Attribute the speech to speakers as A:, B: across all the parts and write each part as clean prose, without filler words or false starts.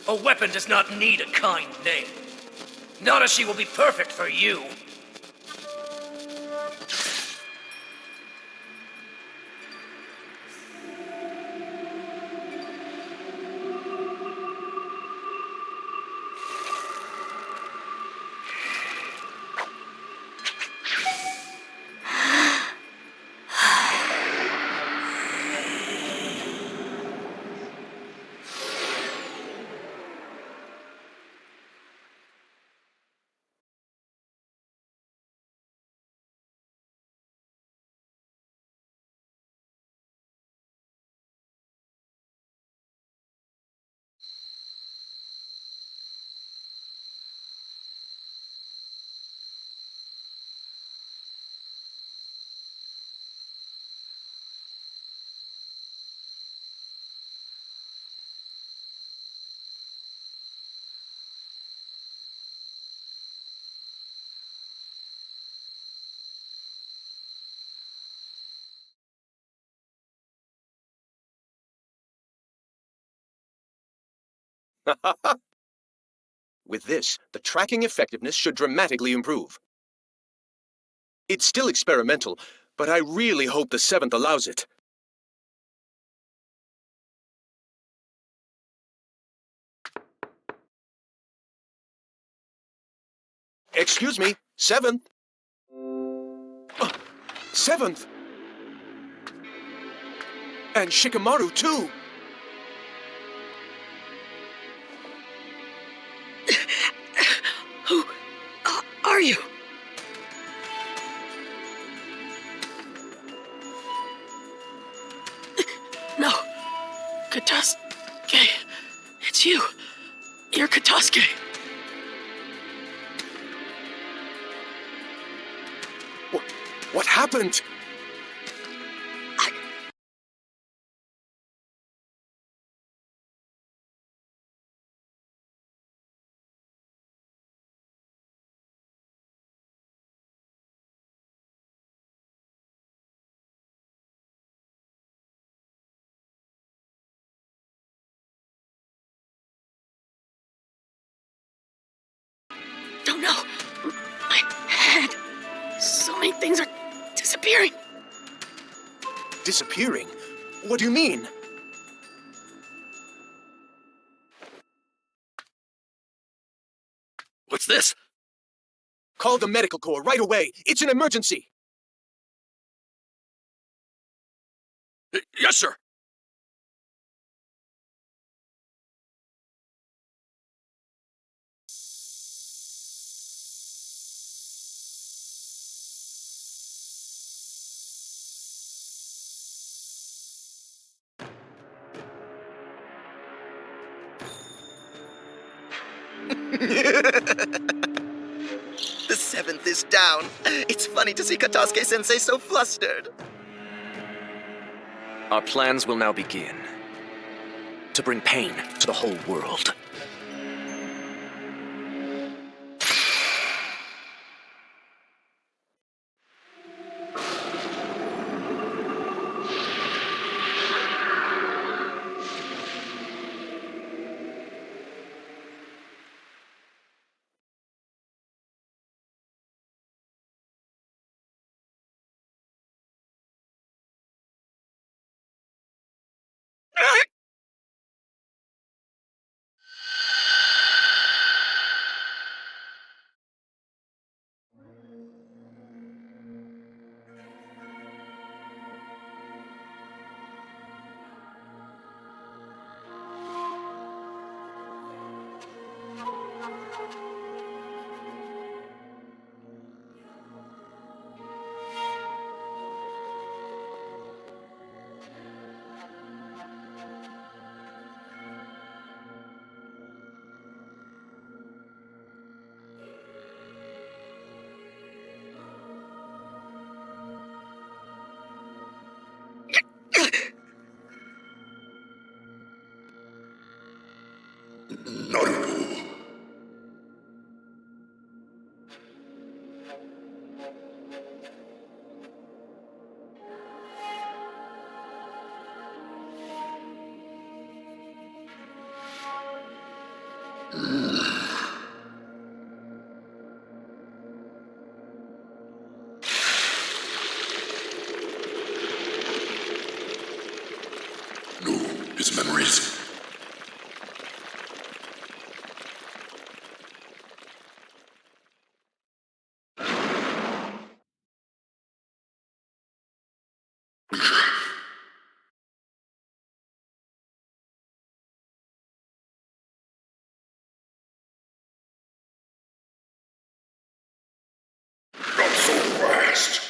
A: A weapon does not need a kind name. Narashi will be perfect for you.
B: With this, the tracking effectiveness should dramatically improve. It's still experimental, but I really hope the 7th allows it. Excuse me, 7th? 7th? And Shikamaru, too!
C: Who are you? No. Katasuke. It's you. You're Katasuke.
B: What happened?
C: Don't know. My head. So many things are disappearing.
B: Disappearing? What do you mean?
A: What's this?
B: Call the medical corps right away. It's an emergency.
A: Yes, sir.
D: The 7th is down. It's funny to see Katasuke-sensei so flustered.
E: Our plans will now begin. To bring pain to the whole world.
F: these memories. Not so fast.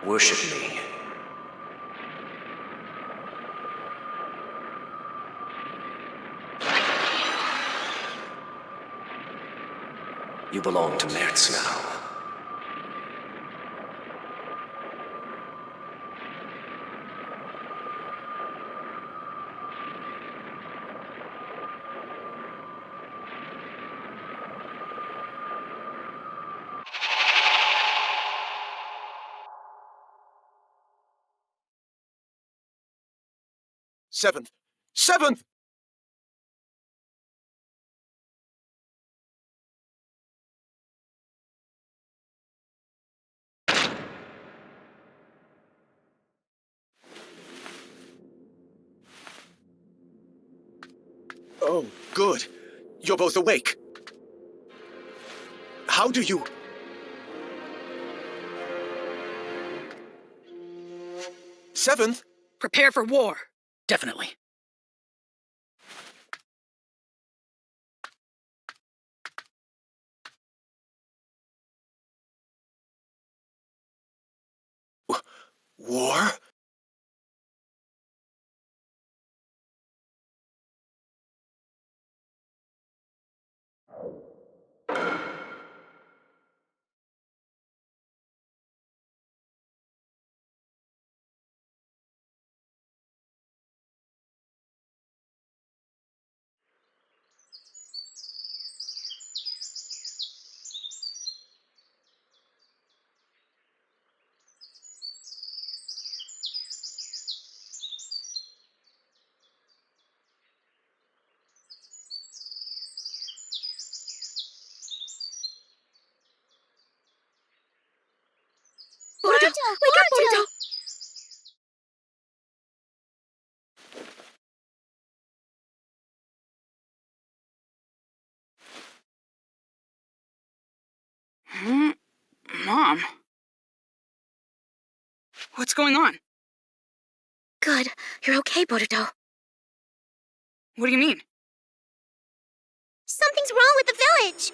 E: Worship me. You belong to Mertz now.
B: Seventh! Seventh! Oh, good. You're both awake. How do you... Seventh?
C: Prepare for war.
A: Definitely.
B: War?
C: Boruto! Wake up, Boruto! Mom? What's going on?
G: Good. You're okay, Boruto.
C: What do you mean?
G: Something's wrong with the village!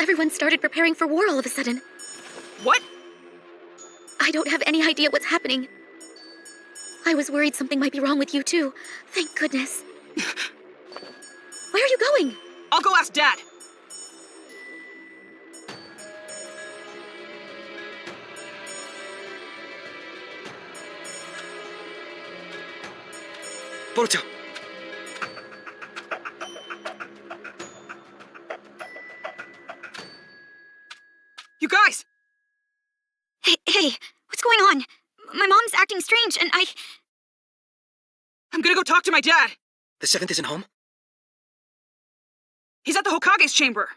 G: Everyone started preparing for war all of a sudden.
C: What?
G: I don't have any idea what's happening. I was worried something might be wrong with you, too. Thank goodness. Where are you going?
C: I'll go ask Dad. Boruto. You guys!
G: Hey, what's going on? My mom's acting strange, and
C: I'm gonna go talk to my dad.
E: The 7th isn't home?
C: He's at the Hokage's chamber.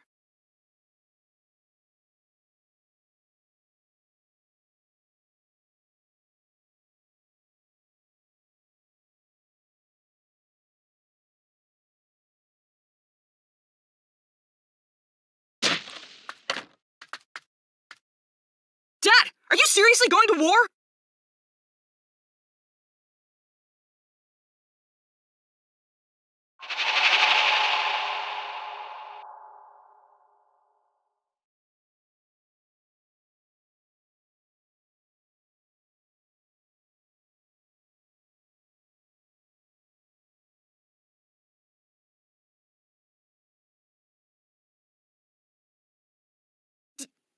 C: Are you seriously going to war?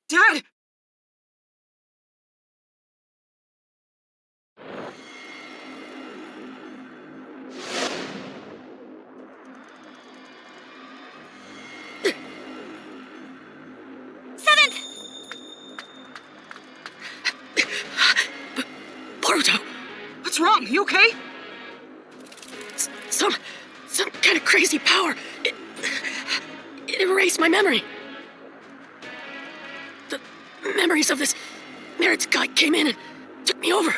C: Dad!
G: Seventh!
H: Boruto!
C: What's wrong? You okay?
H: Some kind of crazy power. It erased my memory. The memories of this Gamerz guy came in and took me over.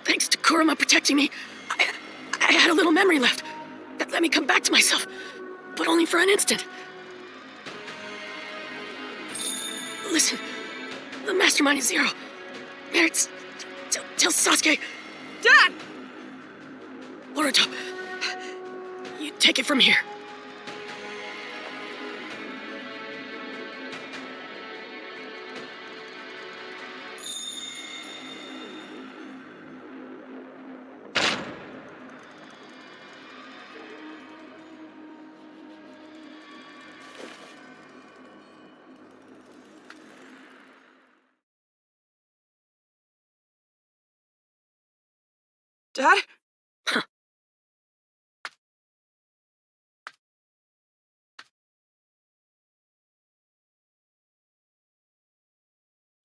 H: Thanks to Kurama protecting me, I had a little memory left that let me come back to myself, but only for an instant. Listen, the mastermind is Zero. Gamerz, tell Sasuke.
C: Dad!
H: Boruto, you take it from here.
C: Dad?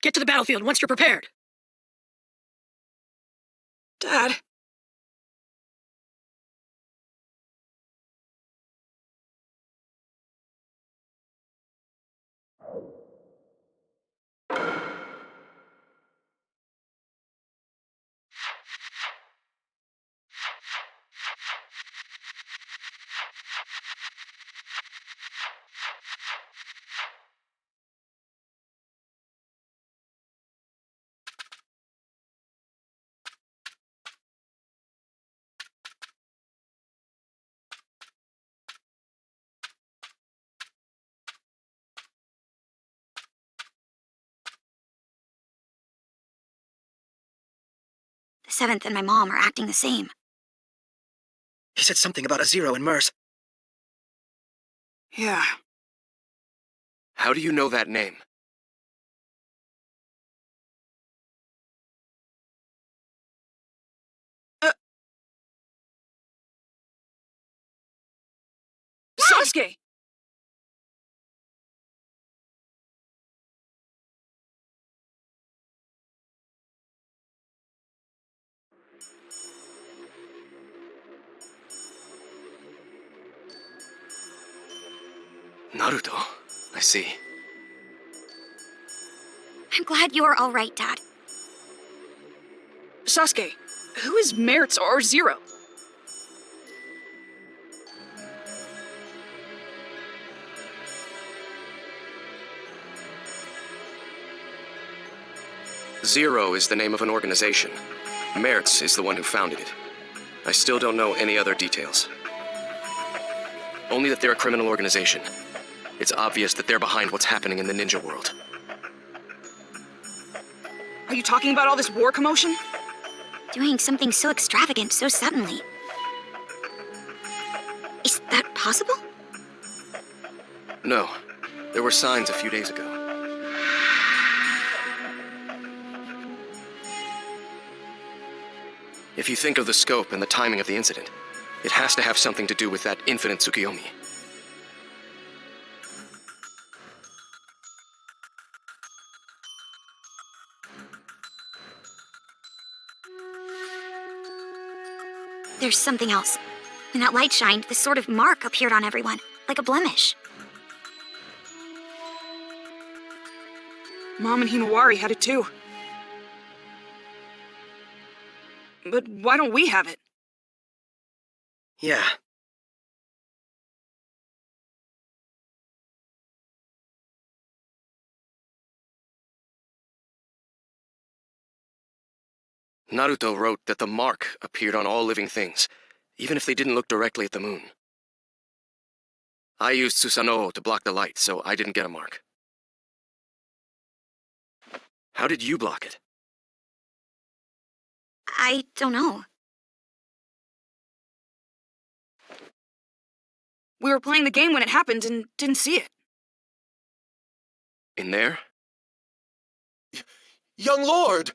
H: Get to the battlefield once you're prepared.
C: Dad?
G: The Seventh and my mom are acting the same.
D: He said something about a Zero in Mers.
C: Yeah.
B: How do you know that name?
C: Sasuke!
B: Naruto. I see.
G: I'm glad you're all right, Dad.
C: Sasuke, who is Gamerz or Zero?
B: Zero is the name of an organization. Gamerz is the one who founded it. I still don't know any other details. Only that they're a criminal organization. It's obvious that they're behind what's happening in the ninja world.
C: Are you talking about all this war commotion?
G: Doing something so extravagant so suddenly. Is that possible?
B: No. There were signs a few days ago. If you think of the scope and the timing of the incident, it has to have something to do with that infinite Tsukiyomi.
G: There's something else. When that light shined, this sort of mark appeared on everyone, like a blemish.
C: Mom and Himawari had it too. But why don't we have it?
D: Yeah.
B: Naruto wrote that the mark appeared on all living things, even if they didn't look directly at the moon. I used Susanoo to block the light, so I didn't get a mark. How did you block it?
G: I don't know.
C: We were playing the game when it happened and didn't see it.
B: In there?
E: Young Lord!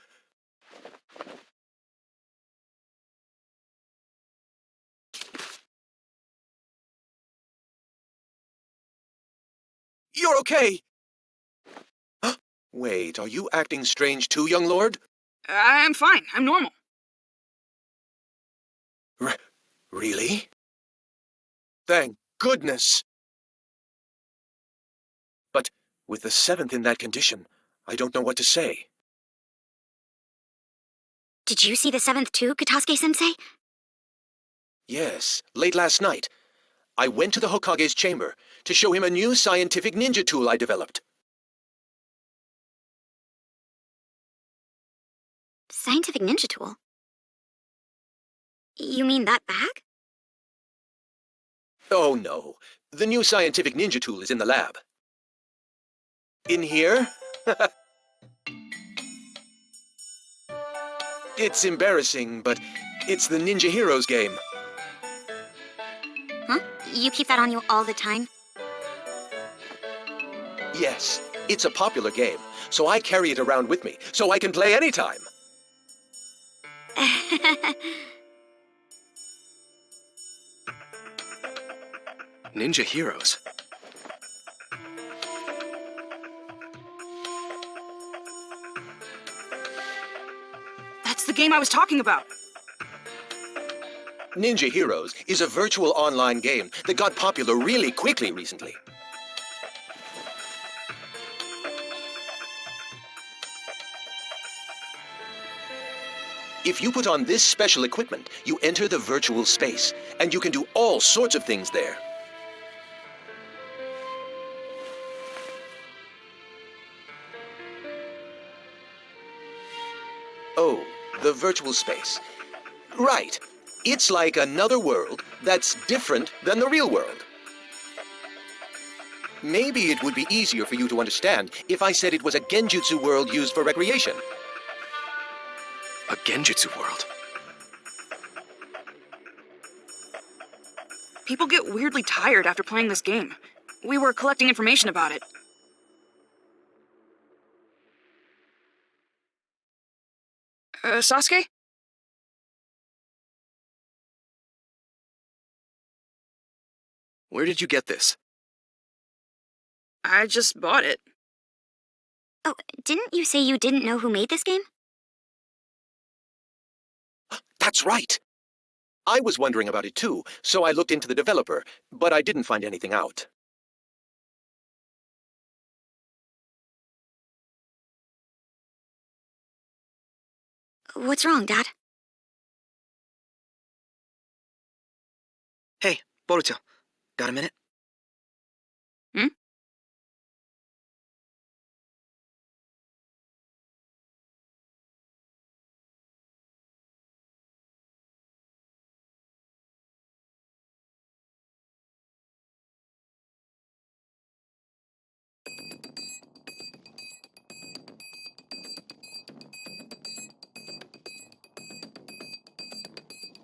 E: You're okay! Huh? Wait, are you acting strange too, young lord?
C: I'm fine. I'm normal.
E: Really? Thank goodness! But with the 7th in that condition, I don't know what to say.
G: Did you see the 7th too, Katasuke-sensei?
E: Yes, late last night. I went to the Hokage's chamber to show him a new scientific ninja tool I developed.
G: Scientific ninja tool? You mean that bag?
E: Oh no, the new scientific ninja tool is in the lab. In here? It's embarrassing, but it's the Ninja Heroes game.
G: Huh? You keep that on you all the time?
E: Yes, it's a popular game, so I carry it around with me, so I can play anytime.
B: Ninja Heroes?
C: That's the game I was talking about.
E: Ninja Heroes is a virtual online game that got popular really quickly recently. If you put on this special equipment, you enter the virtual space, and you can do all sorts of things there. Oh, the virtual space. Right. It's like another world that's different than the real world. Maybe it would be easier for you to understand if I said it was a genjutsu world used for recreation.
B: A genjutsu world?
C: People get weirdly tired after playing this game. We were collecting information about it. Sasuke?
B: Where did you get this?
C: I just bought it.
G: Oh, didn't you say you didn't know who made this game?
E: That's right. I was wondering about it too, so I looked into the developer, but I didn't find anything out.
G: What's wrong, Dad?
I: Hey, Boruto. Got a minute?
C: Hmm?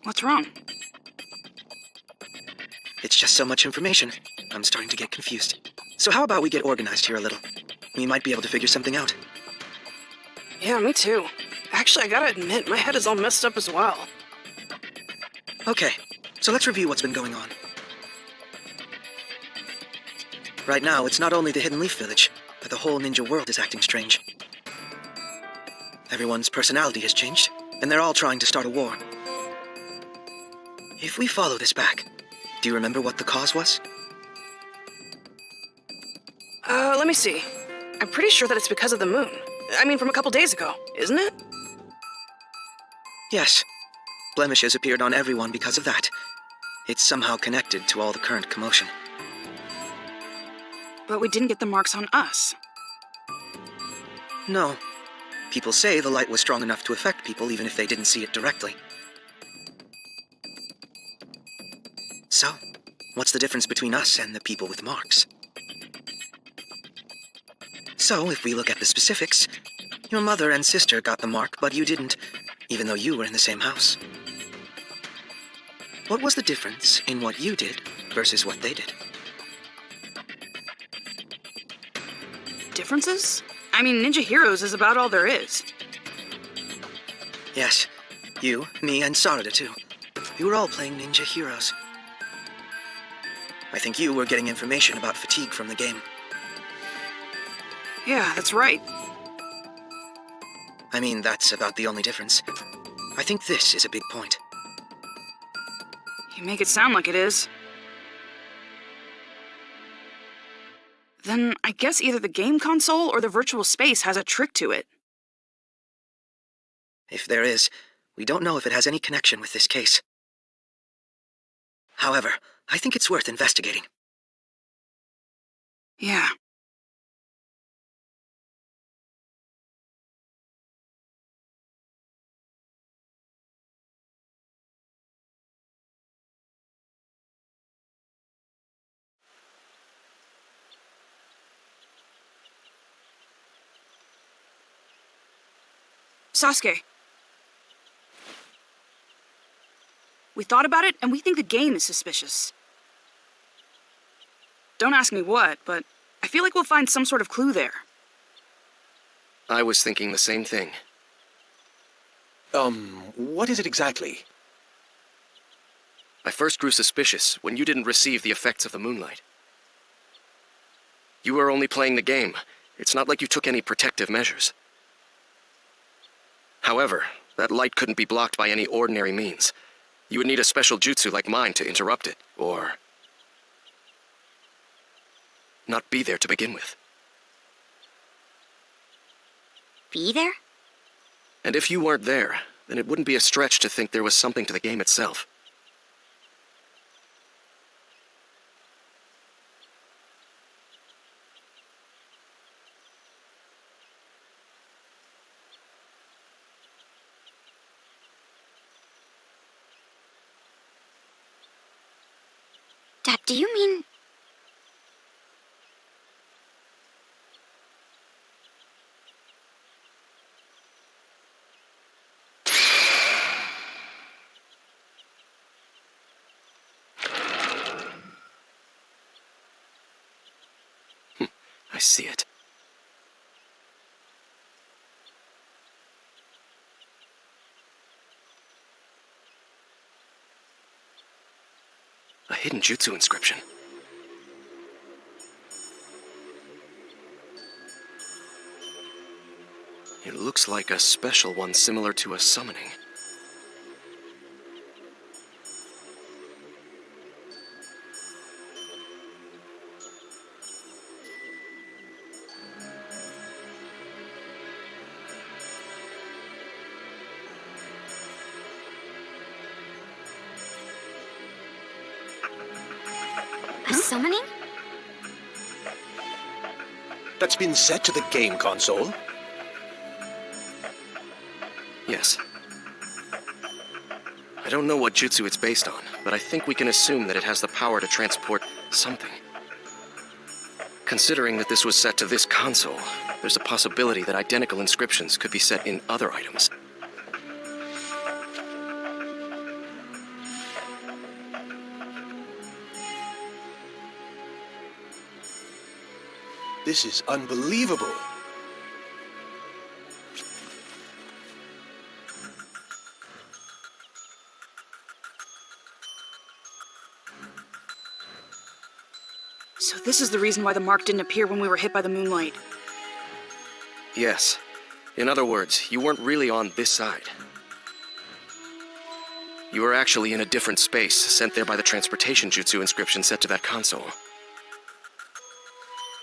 C: What's wrong?
I: It's just so much information. I'm starting to get confused. So how about we get organized here a little? We might be able to figure something out.
C: Yeah, me too. Actually, I gotta admit, my head is all messed up as well.
I: Okay, so let's review what's been going on. Right now, it's not only the Hidden Leaf Village, but the whole ninja world is acting strange. Everyone's personality has changed, and they're all trying to start a war. If we follow this back, do you remember what the cause was?
C: Let me see. I'm pretty sure that it's because of the moon. I mean, from a couple days ago, isn't it?
I: Yes. Blemishes appeared on everyone because of that. It's somehow connected to all the current commotion.
C: But we didn't get the marks on us.
I: No. People say the light was strong enough to affect people even if they didn't see it directly. So, what's the difference between us and the people with marks? So, if we look at the specifics, your mother and sister got the mark, but you didn't, even though you were in the same house. What was the difference in what you did versus what they did?
C: Differences? I mean, Ninja Heroes is about all there is.
I: Yes, you, me, and Sarada too. We were all playing Ninja Heroes. I think you were getting information about fatigue from the game.
C: Yeah, that's right.
I: I mean, that's about the only difference. I think this is a big point.
C: You make it sound like it is. Then I guess either the game console or the virtual space has a trick to it.
I: If there is, we don't know if it has any connection with this case. However, I think it's worth investigating.
C: Yeah. Sasuke. We thought about it, and we think the game is suspicious. Don't ask me what, but I feel like we'll find some sort of clue there.
B: I was thinking the same thing.
E: What is it exactly?
B: I first grew suspicious when you didn't receive the effects of the moonlight. You were only playing the game. It's not like you took any protective measures. However, that light couldn't be blocked by any ordinary means. You would need a special jutsu like mine to interrupt it, or not be there to begin with.
G: Be there?
B: And if you weren't there, then it wouldn't be a stretch to think there was something to the game itself.
G: Dad, do you mean...
B: I see it. A hidden jutsu inscription. It looks like a special one similar to a summoning.
G: a summoning?
E: That's been set to the game console?
B: Yes. I don't know what jutsu it's based on, but I think we can assume that it has the power to transport something. Considering that this was set to this console, there's a possibility that identical inscriptions could be set in other items.
E: This is unbelievable.
C: So this is the reason why the mark didn't appear when we were hit by the moonlight.
B: Yes. In other words, you weren't really on this side. You were actually in a different space, sent there by the transportation jutsu inscription set to that console.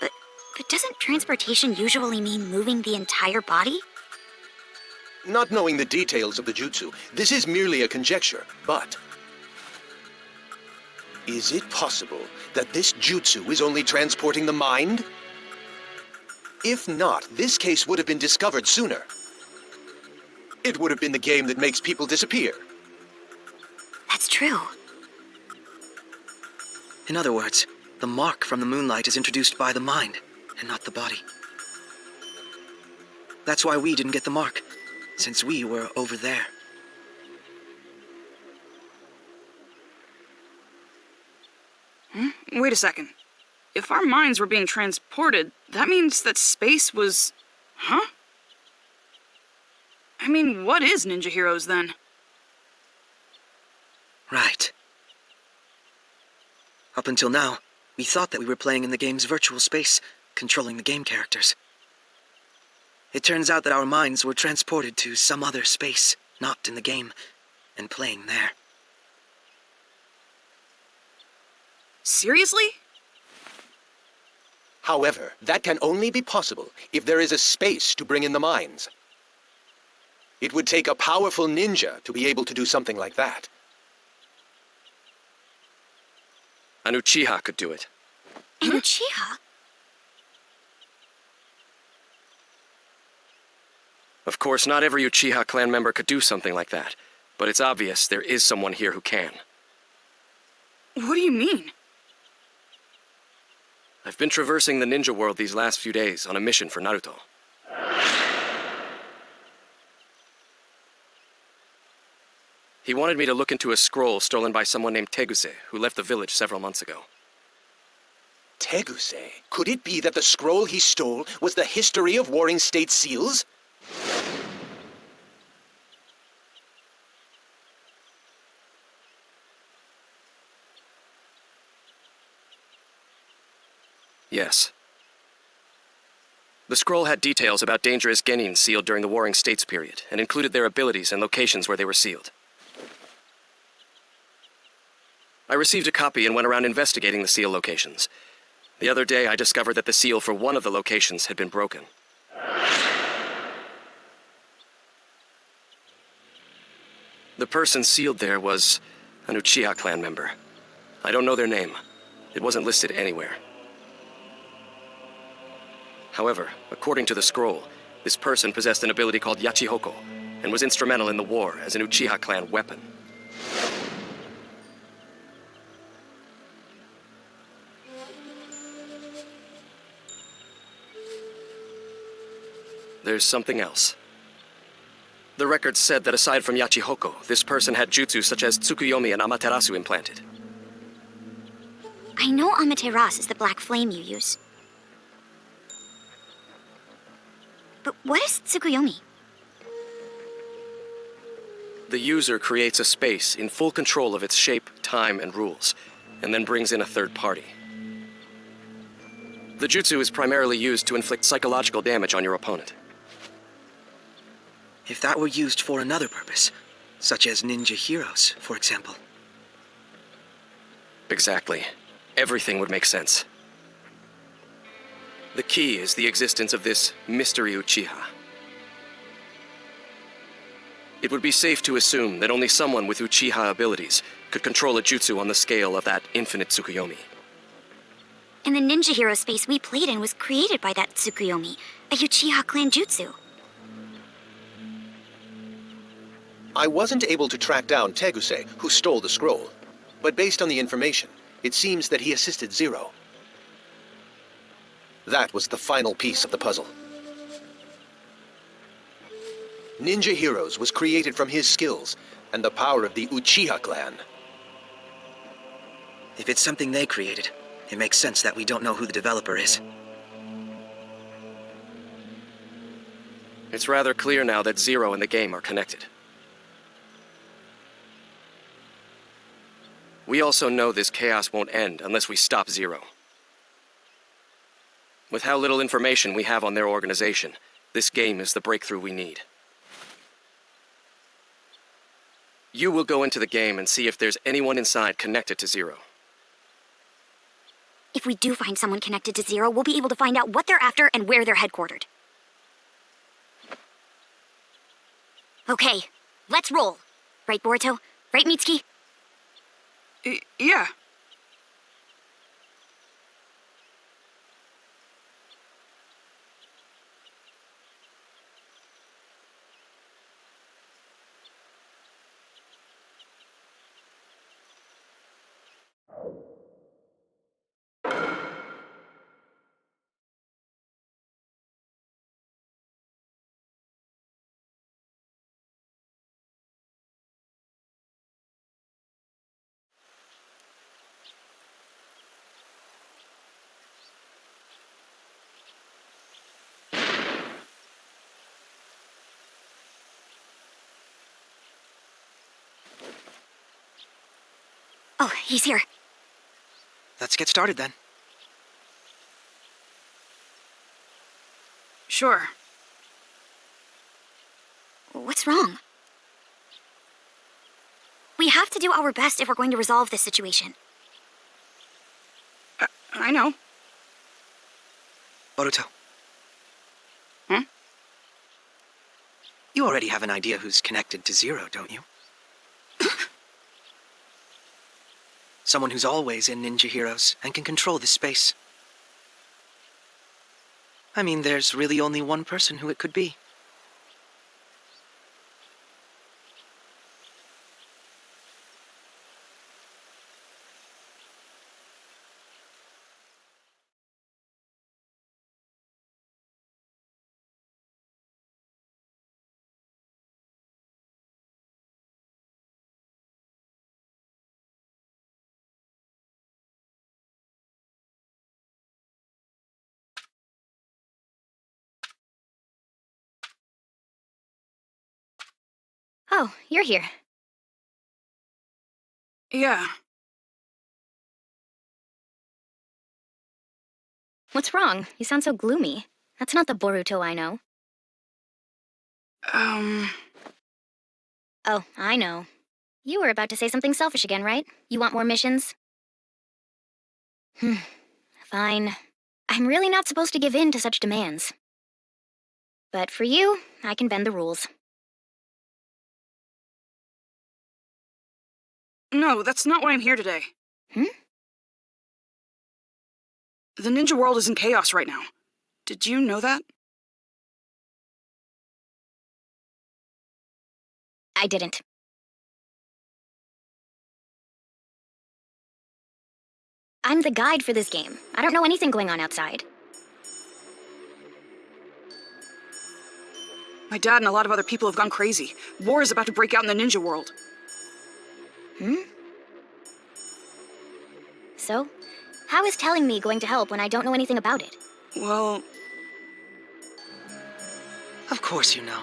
G: But doesn't transportation usually mean moving the entire body?
E: Not knowing the details of the jutsu, this is merely a conjecture, but... is it possible that this jutsu is only transporting the mind? If not, this case would have been discovered sooner. It would have been the game that makes people disappear.
G: That's true.
I: In other words, the mark from the moonlight is introduced by the mind, and not the body. That's why we didn't get the mark, since we were over there.
C: Wait a second. If our minds were being transported, that means that space was... Huh? I mean, what is Ninja Heroes, then?
I: Right. Up until now, we thought that we were playing in the game's virtual space, controlling the game characters. It turns out that our minds were transported to some other space, not in the game, and playing there.
C: Seriously?
E: However, that can only be possible if there is a space to bring in the minds. It would take a powerful ninja to be able to do something like that.
B: An Uchiha could do it.
G: An Uchiha?
B: Of course, not every Uchiha clan member could do something like that, but it's obvious there is someone here who can.
C: What do you mean?
B: I've been traversing the ninja world these last few days on a mission for Naruto. He wanted me to look into a scroll stolen by someone named Teguse, who left the village several months ago.
E: Teguse? Could it be that the scroll he stole was the history of Warring State seals?
B: Yes. The scroll had details about dangerous genins sealed during the Warring States period, and included their abilities and locations where they were sealed. I received a copy and went around investigating the seal locations. The other day, I discovered that the seal for one of the locations had been broken. The person sealed there was an Uchiha clan member. I don't know their name. It wasn't listed anywhere. However, according to the scroll, this person possessed an ability called Yachihoko, and was instrumental in the war as an Uchiha clan weapon. There's something else. The records said that aside from Yachihoko, this person had jutsu such as Tsukuyomi and Amaterasu implanted.
G: I know Amaterasu is the black flame you use. But what is Tsukuyomi?
B: The user creates a space in full control of its shape, time, and rules, and then brings in a third party. The jutsu is primarily used to inflict psychological damage on your opponent.
I: If that were used for another purpose, such as ninja heroes, for example.
B: Exactly. Everything would make sense. The key is the existence of this mystery Uchiha. It would be safe to assume that only someone with Uchiha abilities could control a jutsu on the scale of that infinite Tsukuyomi.
G: And the ninja hero space we played in was created by that Tsukuyomi, a Uchiha clan jutsu.
E: I wasn't able to track down Teguse, who stole the scroll. But based on the information, it seems that he assisted Zero. That was the final piece of the puzzle. Ninja Heroes was created from his skills and the power of the Uchiha clan.
I: If it's something they created, it makes sense that we don't know who the developer is.
B: It's rather clear now that Zero and the game are connected. We also know this chaos won't end unless we stop Zero. With how little information we have on their organization, this game is the breakthrough we need. You will go into the game and see if there's anyone inside connected to Zero.
G: If we do find someone connected to Zero, we'll be able to find out what they're after and where they're headquartered. Okay, let's roll. Right, Boruto? Right, Mitsuki?
C: Yeah.
G: Oh, he's here.
I: Let's get started then.
C: Sure.
G: What's wrong? We have to do our best if we're going to resolve this situation.
C: I know.
I: Boruto.
C: Hmm?
I: You already have an idea who's connected to Zero, don't you? Someone who's always in Ninja Heroes and can control this space. I mean, there's really only one person who it could be.
G: Oh, you're here.
C: Yeah.
G: What's wrong? You sound so gloomy. That's not the Boruto I know. Oh, I know. You were about to say something selfish again, right? You want more missions? Fine. I'm really not supposed to give in to such demands. But for you, I can bend the rules.
C: No, that's not why I'm here today.
G: Hmm?
C: The ninja world is in chaos right now. Did you know that?
G: I didn't. I'm the guide for this game. I don't know anything going on outside.
C: My dad and a lot of other people have gone crazy. War is about to break out in the ninja world.
G: So, how is telling me going to help when I don't know anything about it?
C: Well,
I: Of course you know.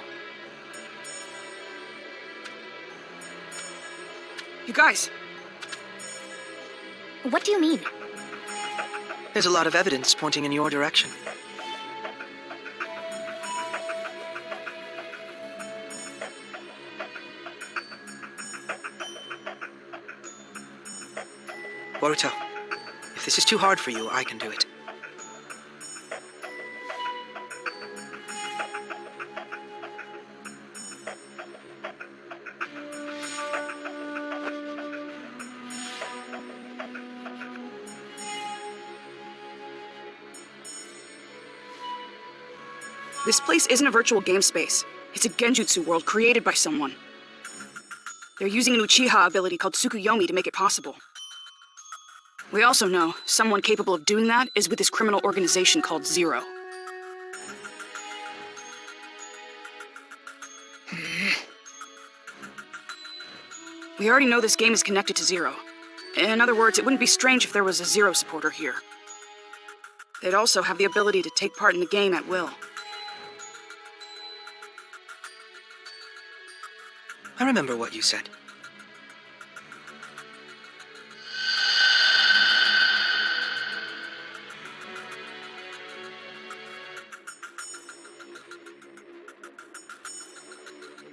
C: you guys,
G: What do you mean?
I: There's a lot of evidence pointing in your direction. Boruto, if this is too hard for you, I can do it.
C: this place isn't a virtual game space. It's a genjutsu world created by someone. They're using an Uchiha ability called Tsukuyomi to make it possible. We also know someone capable of doing that is with this criminal organization called Zero. We already know this game is connected to Zero. In other words, it wouldn't be strange if there was a Zero supporter here. They'd also have the ability to take part in the game at will.
I: I remember what you said.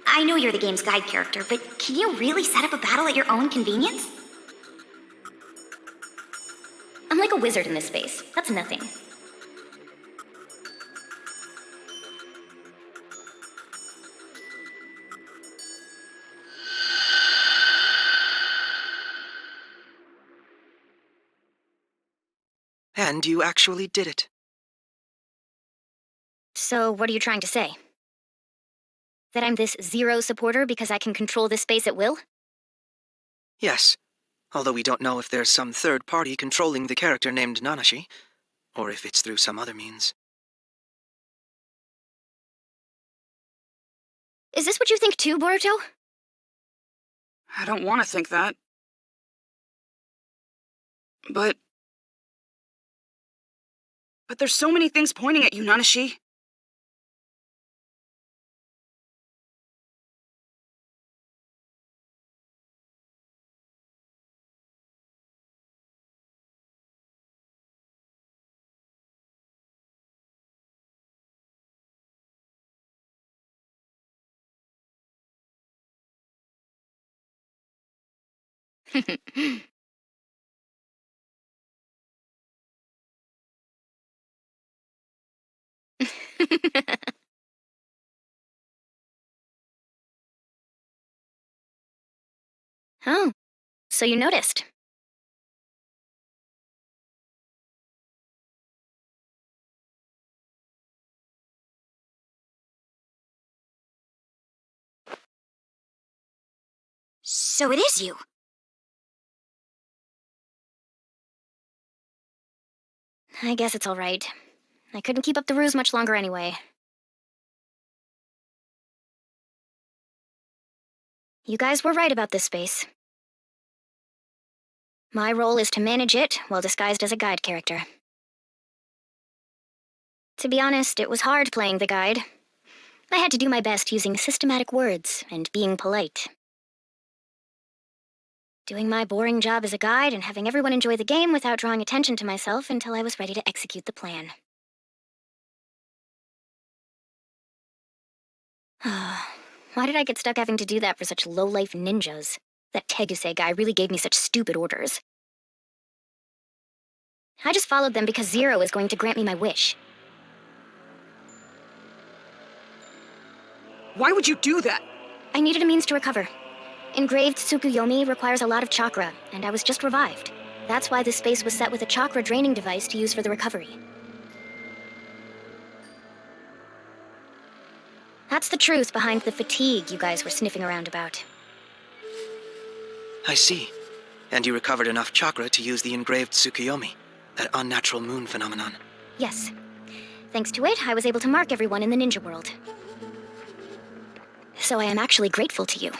G: I know you're the game's guide character, but can you really set up a battle at your own convenience? I'm like a wizard in this space. That's nothing.
I: And you actually did it.
G: So, what are you trying to say? That I'm this Zero supporter because I can control this space at will?
I: Yes, although we don't know if there's some third party controlling the character named Nanashi, or if it's through some other means.
G: Is this what you think too, Boruto?
C: I don't want to think that. But there's so many things pointing at you, Nanashi.
G: Oh, so you noticed. So it is you. I guess it's all right. I couldn't keep up the ruse much longer anyway. You guys were right about this space. My role is to manage it while disguised as a guide character. To be honest, it was hard playing the guide. I had to do my best using systematic words and being polite. Doing my boring job as a guide and having everyone enjoy the game without drawing attention to myself until I was ready to execute the plan. Why did I get stuck having to do that for such low-life ninjas? That Teguse guy really gave me such stupid orders. I just followed them because Zero is going to grant me my wish.
C: Why would you do that?
G: I needed a means to recover. Engraved Tsukuyomi requires a lot of chakra, and I was just revived. That's why this space was set with a chakra draining device to use for the recovery. That's the truth behind the fatigue you guys were sniffing around about.
I: I see. And you recovered enough chakra to use the engraved Tsukuyomi, that unnatural moon phenomenon.
G: Yes. Thanks to it, I was able to mark everyone in the ninja world. So I am actually grateful to you.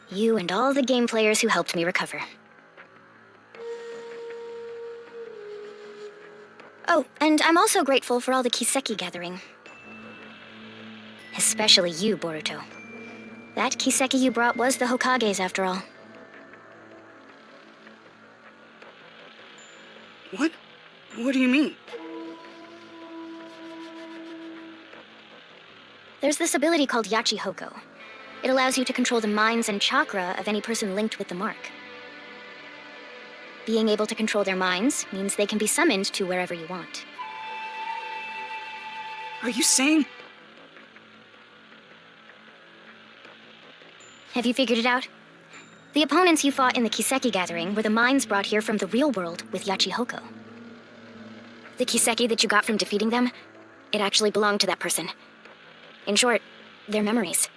G: You and all the game players who helped me recover. Oh, and I'm also grateful for all the Kiseki gathering. Especially you, Boruto. That Kiseki you brought was the Hokage's after all.
C: What? What do you mean?
G: There's this ability called Yachi Hoko. It allows you to control the minds and chakra of any person linked with the mark. Being able to control their minds means they can be summoned to wherever you want.
C: Are you saying?
G: Have you figured it out? The opponents you fought in the Kiseki gathering were the minds brought here from the real world with Yachi Hoko. The Kiseki that you got from defeating them, it actually belonged to that person. In short, their memories.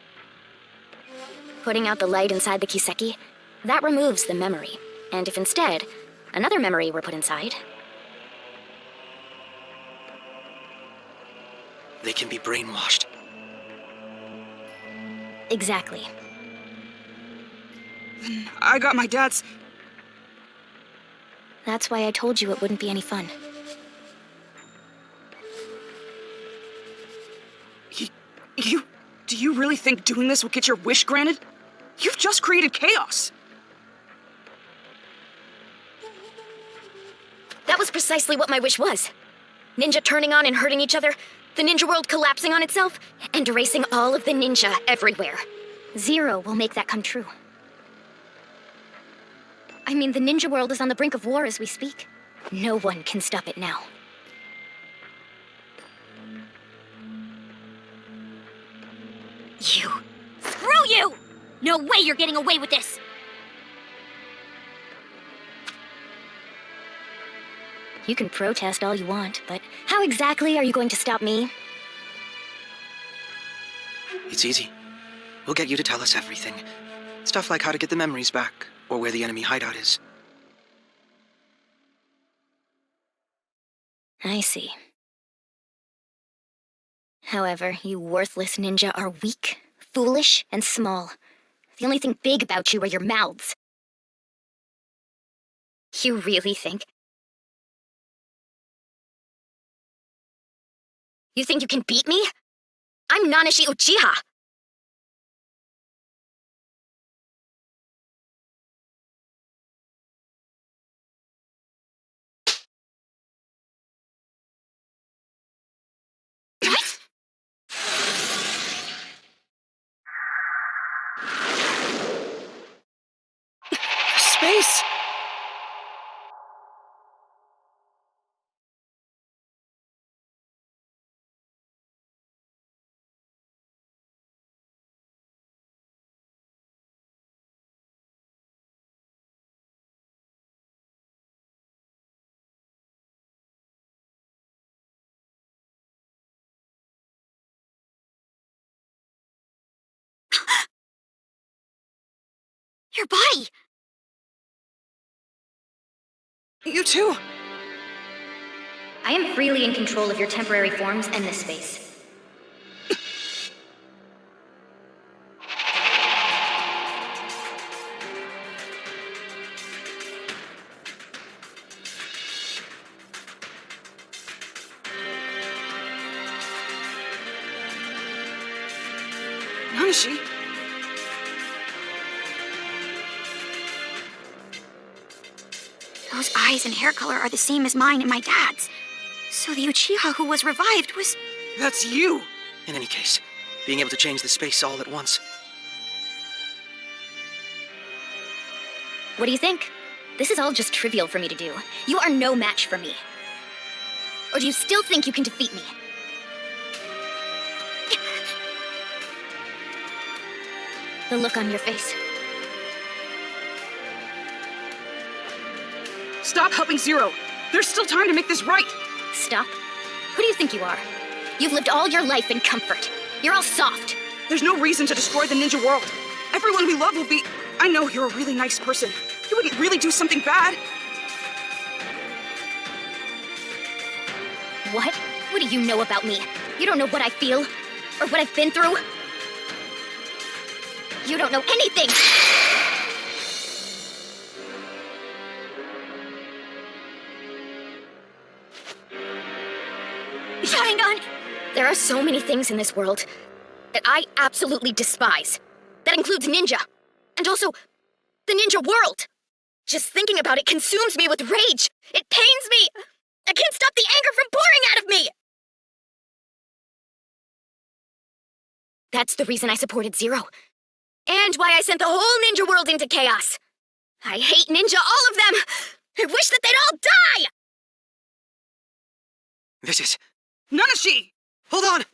G: Putting out the light inside the Kiseki, that removes the memory. And if instead, another memory were put inside...
I: They can be brainwashed.
G: Exactly.
C: I got my dad's...
G: That's why I told you it wouldn't be any fun.
C: Do you really think doing this will get your wish granted? You've just created chaos.
G: That was precisely what my wish was. Ninja turning on and hurting each other, the ninja world collapsing on itself, and erasing all of the ninja everywhere. Zero will make that come true. I mean, the ninja world is on the brink of war as we speak. No one can stop it now. You. Screw you! No way you're getting away with this! You can protest all you want, but how exactly are you going to stop me?
I: It's easy. We'll get you to tell us everything. Stuff like how to get the memories back, or where the enemy hideout is.
G: I see. However, you worthless ninja are weak, foolish, and small. The only thing big about you are your mouths. You really think? You think you can beat me? I'm Nanashi Uchiha!
I: space!
G: Your body!
C: You too.
G: I am freely in control of your temporary forms and this space.
C: Nanashi?
J: Those eyes and hair color are the same as mine and my dad's. So the Uchiha who was revived was...
C: That's you!
I: In any case, being able to change the space all at once.
G: What do you think? This is all just trivial for me to do. You are no match for me. Or do you still think you can defeat me? The look on your face.
C: Stop helping Zero! There's still time to make this right!
G: Stop? Who do you think you are? You've lived all your life in comfort. You're all soft.
C: There's no reason to destroy the ninja world. Everyone we love will be... I know you're a really nice person. You wouldn't really do something bad.
G: What? What do you know about me? You don't know what I feel, or what I've been through. You don't know anything!
J: Sharingan!
G: There are so many things in this world that I absolutely despise. That includes ninja. And also, the ninja world. Just thinking about it consumes me with rage. It pains me. I can't stop the anger from pouring out of me. That's the reason I supported Zero. And why I sent the whole ninja world into chaos. I hate ninja, all of them. I wish that they'd all die.
I: This is...
C: Nanashi!
I: Hold on!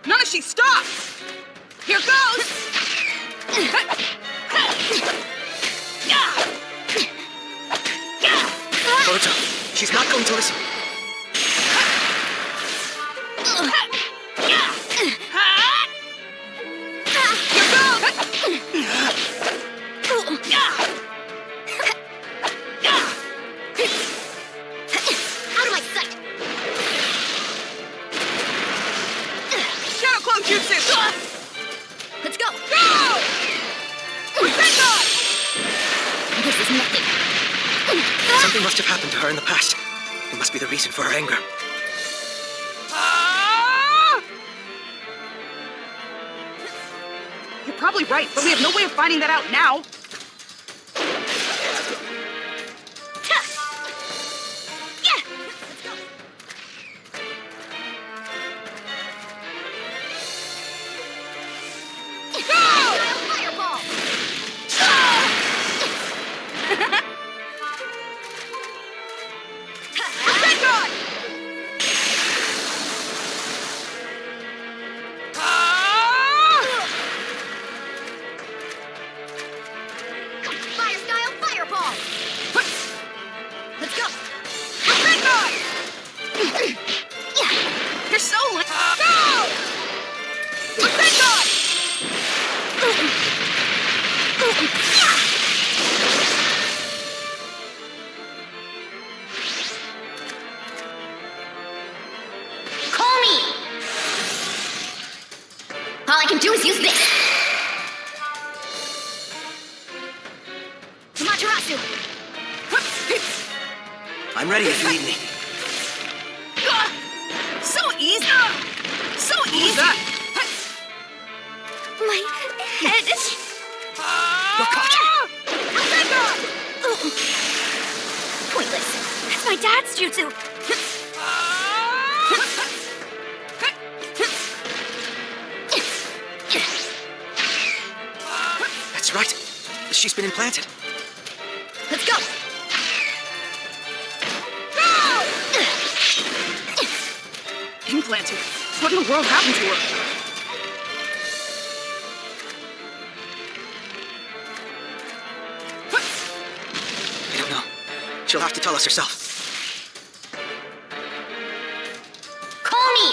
C: Nanashi, stop! Here goes!
I: Boruto, she's not going to listen.
G: Out of my sight!
C: Shadow Clone Jutsu!
G: Let's go!
C: Go!
G: This is nothing.
I: Something must have happened to her in the past. It must be the reason for her anger.
C: Ah! You're probably right, but we have no way of finding that out now. You're so late. Go!
G: Call me! All I can do is use this. Amaterasu!
I: I'm ready if you need me.
C: So easy! So easy!
J: My head.
I: You're caught.
G: Pointless.
J: That's my dad's jutsu.
I: That's right. She's been implanted.
G: Let's go!
C: Implanted. What in the world happened to her?
I: I don't know. She'll have to tell us herself.
G: Call me!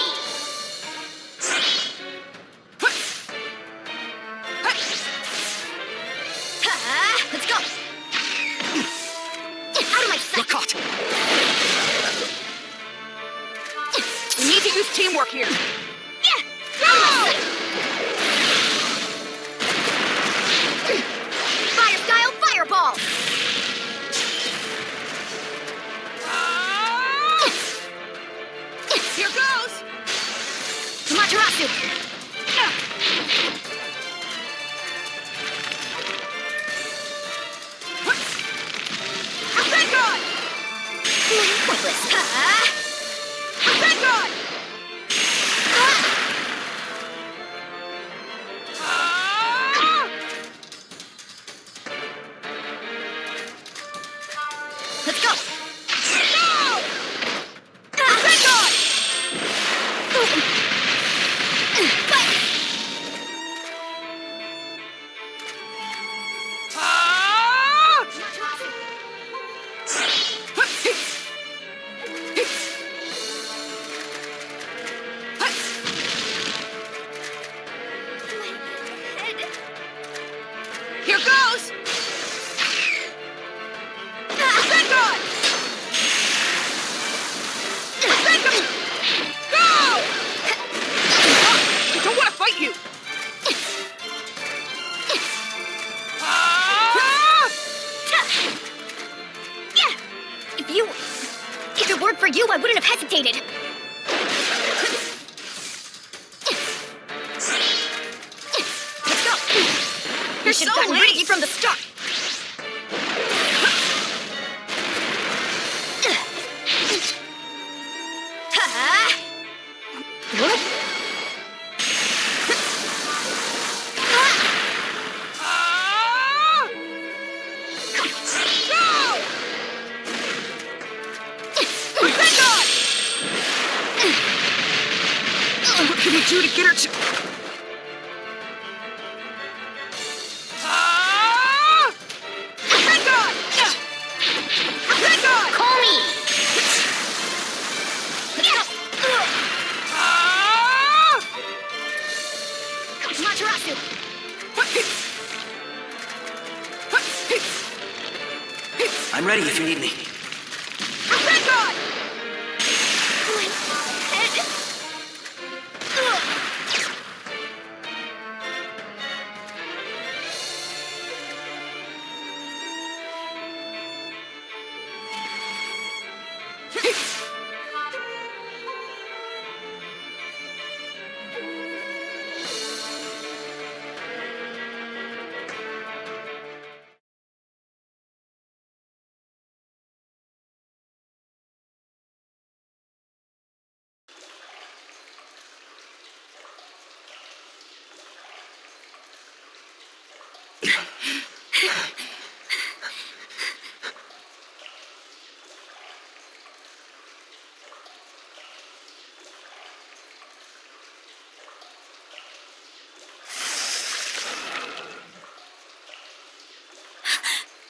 G: Let's go! Out of my sight!
I: You're caught.
C: We need to use teamwork here.
G: Yeah! Fire style fireball!
C: Here goes!
G: Amaterasu!
C: Vanguard!
G: Pointless.
C: Vanguard!
G: Let's go!
C: Vanguard! Here goes! Vanguard! Vanguard! Go! I don't want to fight you!
G: If it weren't for you, I wouldn't have hesitated. Let's go! You should have gotten rid of you from the start. What?
C: What can we do to get her to... Vanguard! Vanguard!
G: Call me! Amaterasu!
I: I'm ready if you need me.
C: Vanguard!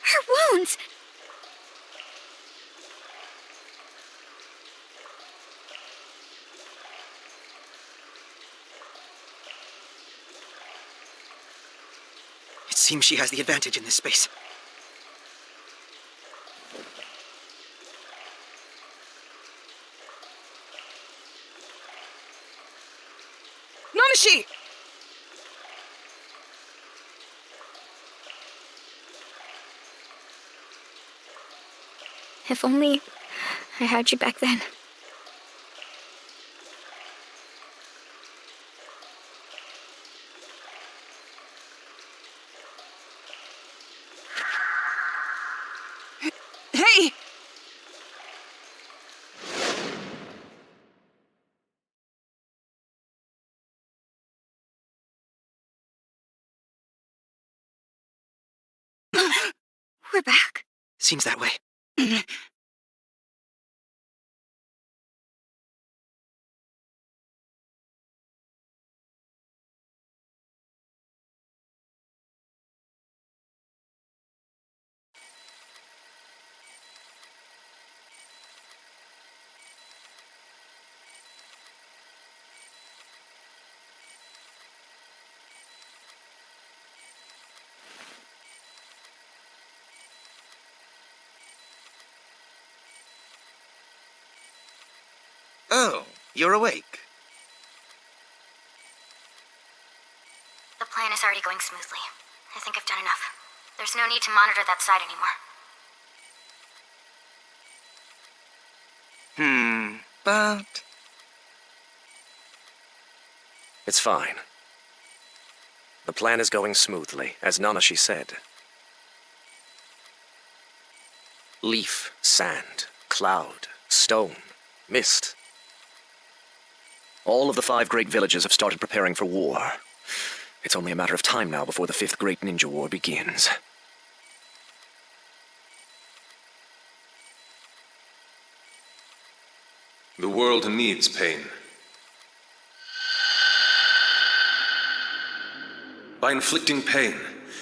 J: Her wounds!
I: It seems she has the advantage in this space.
C: Nanashi!
G: If only I had you back then.
C: Hey!
J: We're back.
I: Seems that way.
D: Oh, you're awake.
G: The plan is already going smoothly. I think I've done enough. There's no need to monitor that side anymore.
D: But...
B: It's fine. The plan is going smoothly, as Nanashi said. Leaf, sand, cloud, stone, mist. All of the 5 great villages have started preparing for war. It's only a matter of time now before the 5th Great Ninja War begins.
F: The world needs pain. By inflicting pain,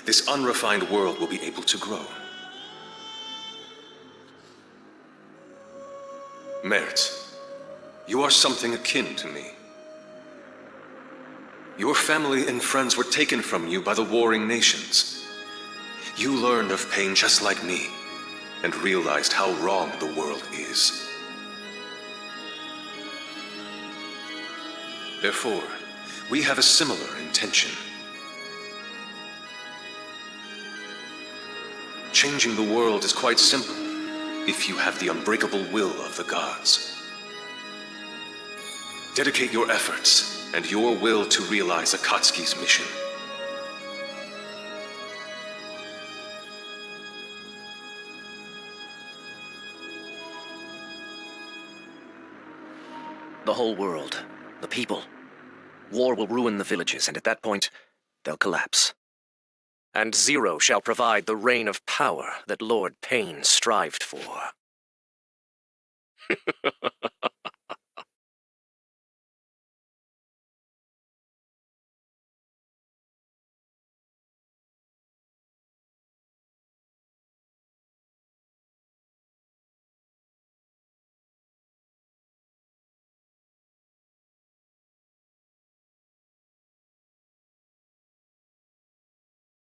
F: this unrefined world will be able to grow. Gamerz, you are something akin to me. Your family and friends were taken from you by the warring nations. You learned of pain just like me, and realized how wrong the world is. Therefore, we have a similar intention. Changing the world is quite simple, if you have the unbreakable will of the gods. Dedicate your efforts and your will to realize Akatsuki's mission.
B: The whole world, the people. War will ruin the villages, and at that point, they'll collapse. And Zero shall provide the reign of power that Lord Pain strived for.